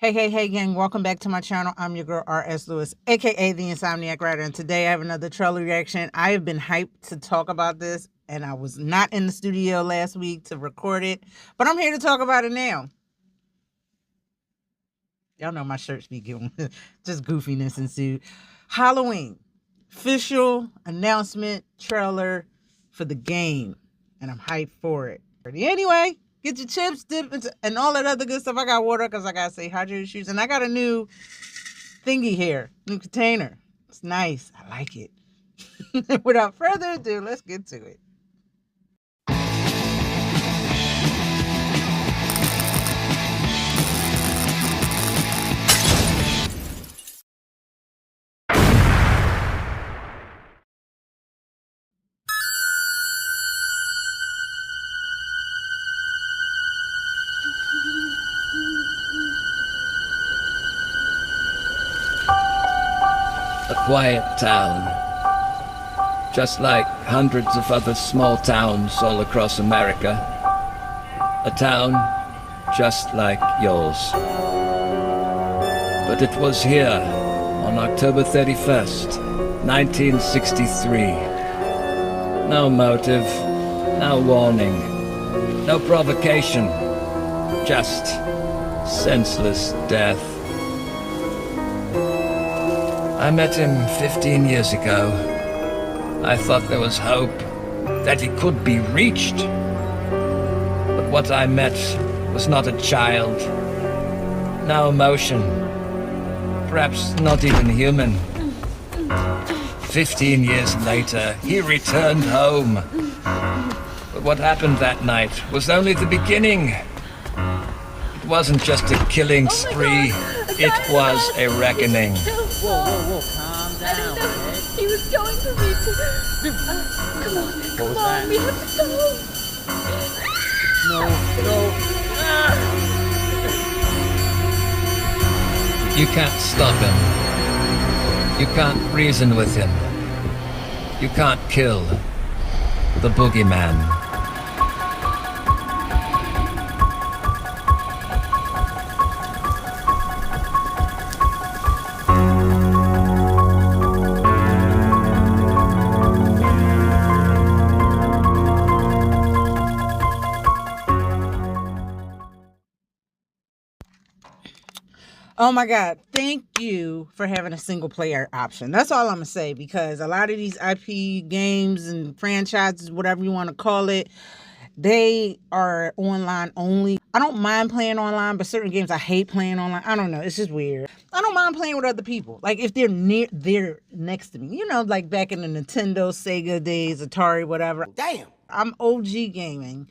Hey, gang, welcome back to my channel. I'm your girl, R.S. Lewis, aka the Insomniac Writer, and today I have another trailer reaction. I have been hyped to talk about this, and I was not in the studio last week to record it, but I'm here to talk about it now. Y'all know my shirts be giving just goofiness ensued. Halloween, official announcement trailer for the game, and I'm hyped for it. Anyway, get your chips, dip, and all that other good stuff. I got water because I got to say hydrated shoes. And I got a new thingy here, new container. It's nice. I like it. Without further ado, let's get to it. A quiet town, just like hundreds of other small towns all across America. A town just like yours. But it was here on October 31st, 1963. No motive, no warning, no provocation, just senseless death. I met him 15 years ago. I thought there was hope, that he could be reached. But what I met was not a child. No emotion. Perhaps not even human. 15 years later, he returned home. But what happened that night was only the beginning. It wasn't just a killing spree. It was a reckoning. Whoa, calm down. He was going for me to... Come on, we have to go. No. You can't stop him. You can't reason with him. You can't kill the boogeyman. Oh my God, thank you for having a single player option. That's all I'm gonna say, because a lot of these IP games and franchises, whatever you want to call it, they are online only. I don't mind playing online, but certain games I hate playing online. I don't know, it's just weird. I don't mind playing with other people, like if they're next to me, you know, like back in the Nintendo, Sega days, Atari, whatever. Damn. I'm OG gaming.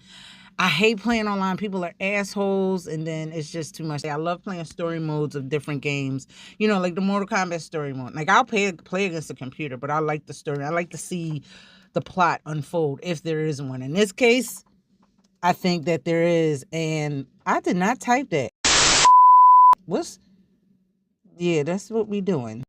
I hate playing online. People are assholes, and then it's just too much. I love playing story modes of different games. You know, like the Mortal Kombat story mode. Like, I'll play against the computer, but I like the story. I like to see the plot unfold if there is one. In this case, I think that there is, and I did not type that. Yeah, that's what we doing.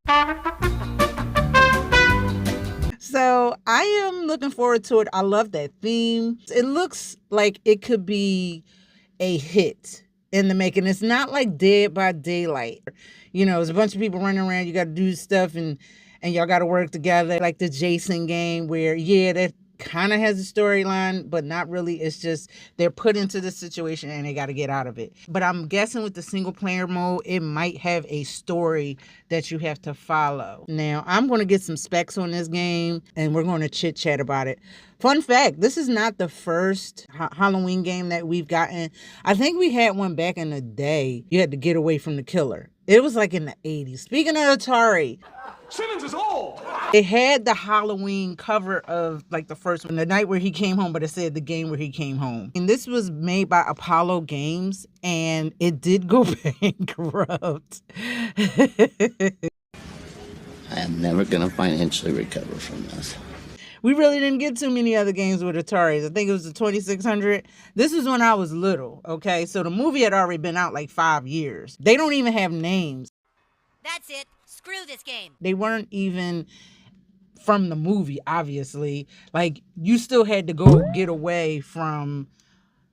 So I am looking forward to it. I love that theme. It looks like it could be a hit in the making. It's not like Dead by Daylight. You know, there's a bunch of people running around. You got to do stuff and y'all got to work together. Like the Jason game where, yeah, that kind of has a storyline, but not really. It's just they're put into the situation and they got to get out of it. But I'm guessing with the single player mode, it might have a story that you have to follow. Now, I'm going to get some specs on this game and we're going to chit chat about it. Fun fact, this is not the first Halloween game that we've gotten. I think we had one back in the day. You had to get away from the killer. It was like in the 80s. Speaking of Atari, Simmons is old. it had the Halloween cover of like the first one, the night where he came home, but it said the game where he came home. And this was made by Apollo Games, and it did go bankrupt. I am never going to financially recover from this. We really didn't get too many other games with Ataris. I think it was the 2600. This was when I was little, okay? So the movie had already been out like 5 years. They don't even have names. That's it. Screw this game. They weren't even from the movie, obviously. Like, you still had to go get away from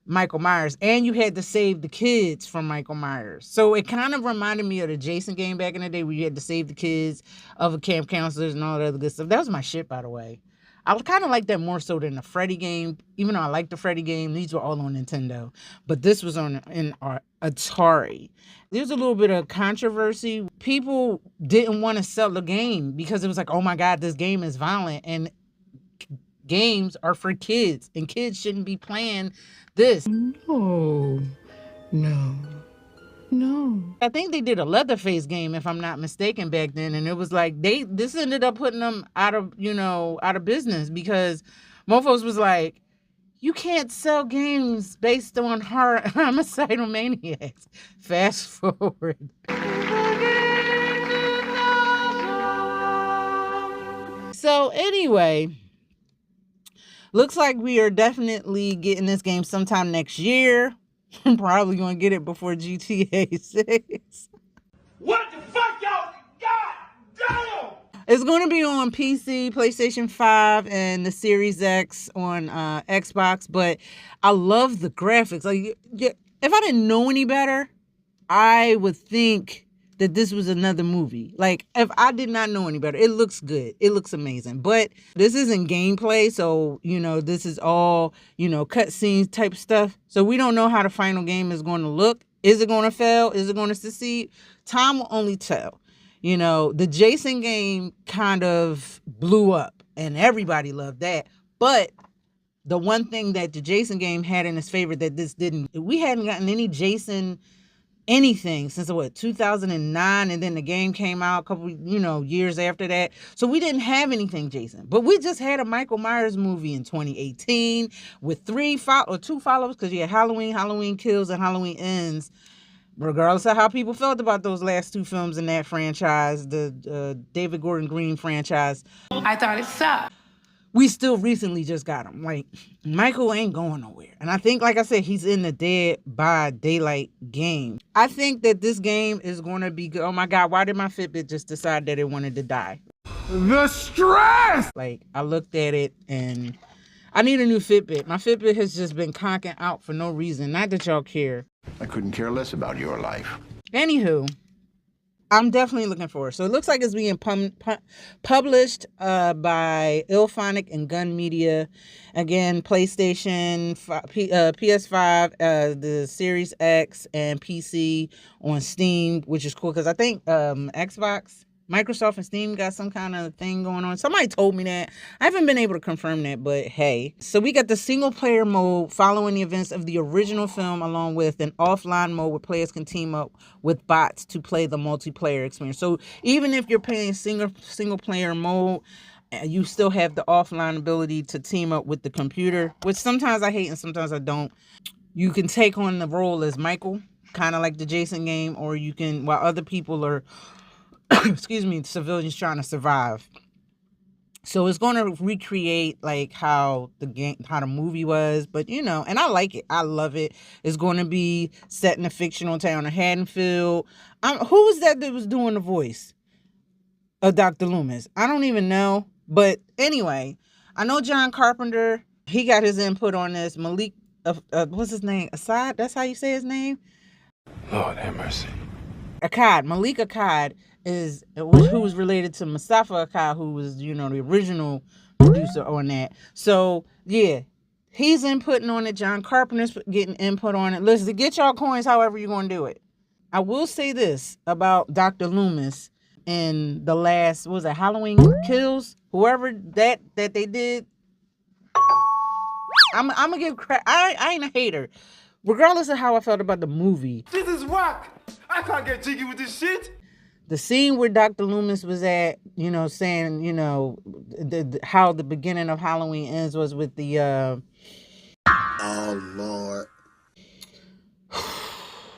Michael Myers, and you had to save the kids from Michael Myers. So it kind of reminded me of the Jason game back in the day where you had to save the kids of the camp counselors and all that other good stuff. That was my shit, by the way. I would kind of like that more so than the Freddy game. Even though I like the Freddy game, these were all on Nintendo. But this was on in Atari. There's a little bit of controversy. People didn't want to sell the game because it was like, oh my God, this game is violent. And games are for kids. And kids shouldn't be playing this. No. I think they did a Leatherface game, if I'm not mistaken, back then, and it was like this ended up putting them out of business because mofos was like, you can't sell games based on homicidal maniacs. Fast forward. So anyway, looks like we are definitely getting this game sometime next year. I'm probably going to get it before GTA 6. What the fuck, y'all? God damn! It's going to be on PC, PlayStation 5, and the Series X on Xbox, but I love the graphics. Like, if I didn't know any better, I would think that this was another movie. Like, if I did not know any better, it looks good. It looks amazing. But this isn't gameplay, so, this is all, cutscenes type stuff. So we don't know how the final game is going to look. Is it going to fail? Is it going to succeed? Time will only tell. The Jason game kind of blew up, and everybody loved that. But the one thing that the Jason game had in its favor that this didn't, we hadn't gotten any Jason anything since 2009, and then the game came out a couple years after that. So we didn't have anything Jason, but we just had a Michael Myers movie in 2018 with two followers, because you had Halloween Kills, and Halloween Ends. Regardless of how people felt about those last two films in that franchise, the David Gordon Green franchise, I thought it sucked. we still recently just got him. Like, Michael ain't going nowhere. And I think, like I said, he's in the Dead by Daylight game. I think that this game is going to be good. Oh my God, why did my Fitbit just decide that it wanted to die? The stress! Like, I looked at it and I need a new Fitbit. My Fitbit has just been conking out for no reason. Not that y'all care. I couldn't care less about your life. Anywho, I'm definitely looking forward. So it looks like it's being published by IllFonic and Gun Media. Again, PlayStation, PS5, the Series X, and PC on Steam, which is cool because I think Xbox, Microsoft, and Steam got some kind of thing going on. Somebody told me that. I haven't been able to confirm that, but hey. So we got the single player mode following the events of the original film, along with an offline mode where players can team up with bots to play the multiplayer experience. So even if you're playing single player mode, you still have the offline ability to team up with the computer, which sometimes I hate and sometimes I don't. You can take on the role as Michael, kind of like the Jason game, or you can, while other people are civilians trying to survive. So it's going to recreate like how the movie was, but and I like it. I love it. It's going to be set in a fictional town of Haddonfield. Who was that was doing the voice of Dr. Loomis? I don't even know. But anyway, I know John Carpenter, he got his input on this. Malik, what's his name? Assad? That's how you say his name? Lord have mercy. Malik Akkad is who was related to Mustafa Akkad, who was, the original producer on that. So yeah, he's inputting on it. John Carpenter's getting input on it. Listen, get y'all coins however you're gonna do it. I will say this about Dr. Loomis in the last, what was it, Halloween Kills? Whoever that they did, I'm gonna give credit. I ain't a hater. Regardless of how I felt about the movie. This is whack! I can't get jiggy with this shit! The scene where Dr. Loomis was at, saying, how the beginning of Halloween Ends was with the, Oh, Lord.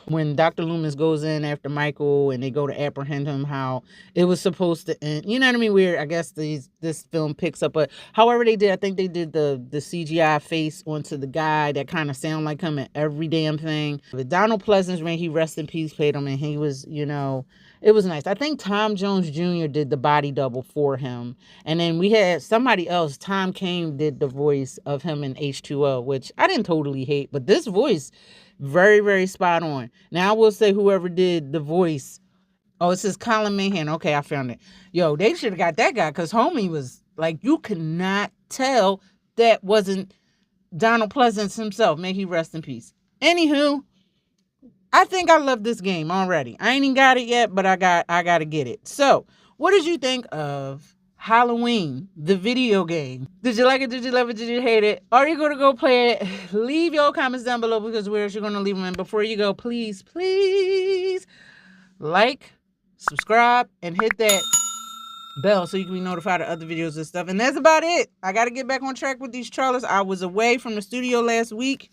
when Dr. Loomis goes in after Michael and they go to apprehend him, how it was supposed to end. You know what I mean? Where I guess this film picks up. But however they did, I think they did the CGI face onto the guy that kind of sound like him in every damn thing. But Donald Pleasance, man, he rest in peace, played him, and he was, It was nice. I think Tom Jones Jr. did the body double for him. And then we had somebody else, Tom Kane, did the voice of him in H2O, which I didn't totally hate. But this voice, very, very spot on. Now, I will say whoever did the voice, oh, it says Colin Mahan. Okay, I found it. Yo, they should have got that guy because homie was like, you could not tell that wasn't Donald Pleasance himself. May he rest in peace. Anywho, I think I love this game already. I ain't even got it yet, but I got to get it. So, what did you think of Halloween, the video game? Did you like it? Did you love it? Did you hate it? Are you going to go play it? Leave your comments down below because where you're going to leave them. And before you go, please, please like, subscribe, and hit that bell so you can be notified of other videos and stuff. And that's about it. I got to get back on track with these trailers. I was away from the studio last week.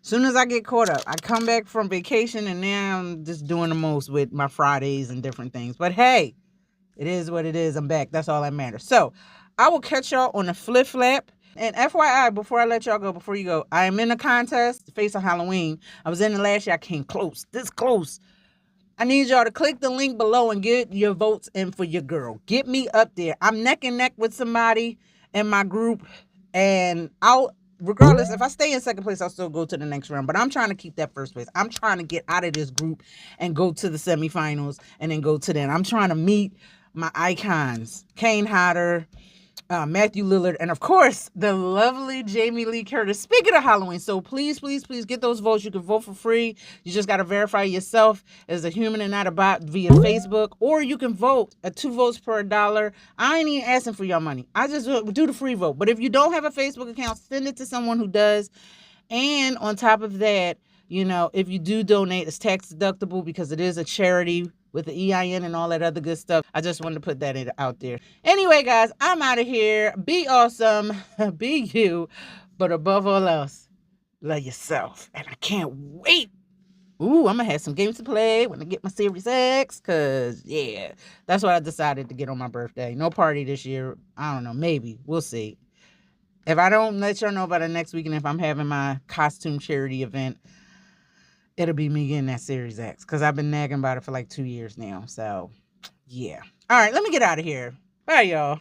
Soon as I get caught up, I come back from vacation and now I'm just doing the most with my Fridays and different things. But hey, it is what it is. I'm back. That's all that matters. So I will catch y'all on the flip flap. And FYI, before I let y'all go, before you go, I am in a contest, Face on Halloween. I was in it last year. I came close, this close. I need y'all to click the link below and get your votes in for your girl. Get me up there. I'm neck and neck with somebody in my group. And regardless, if I stay in second place, I'll still go to the next round. But I'm trying to keep that first place. I'm trying to get out of this group and go to the semifinals and then go to them. I'm trying to meet my icons, Kane Hodder, Matthew Lillard, and of course, the lovely Jamie Lee Curtis. Speaking of Halloween, so please, please, please get those votes. You can vote for free. You just got to verify yourself as a human and not a bot via Facebook, or you can vote at 2 votes per $1. I ain't even asking for your money. I just do the free vote. But if you don't have a Facebook account, send it to someone who does. And on top of that, you know, if you do donate, it's tax deductible because it is a charity with the EIN and all that other good stuff. I just wanted to put that out there. Anyway, guys, I'm out of here. Be awesome. Be you. But above all else, love yourself. And I can't wait. Ooh, I'm going to have some games to play when I get my Series X. Because, yeah, that's what I decided to get on my birthday. No party this year. I don't know. Maybe. We'll see. If I don't let y'all know about it next week and if I'm having my costume charity event, it'll be me getting that Series X because I've been nagging about it for like 2 years now. So, yeah. All right, let me get out of here. Bye, y'all.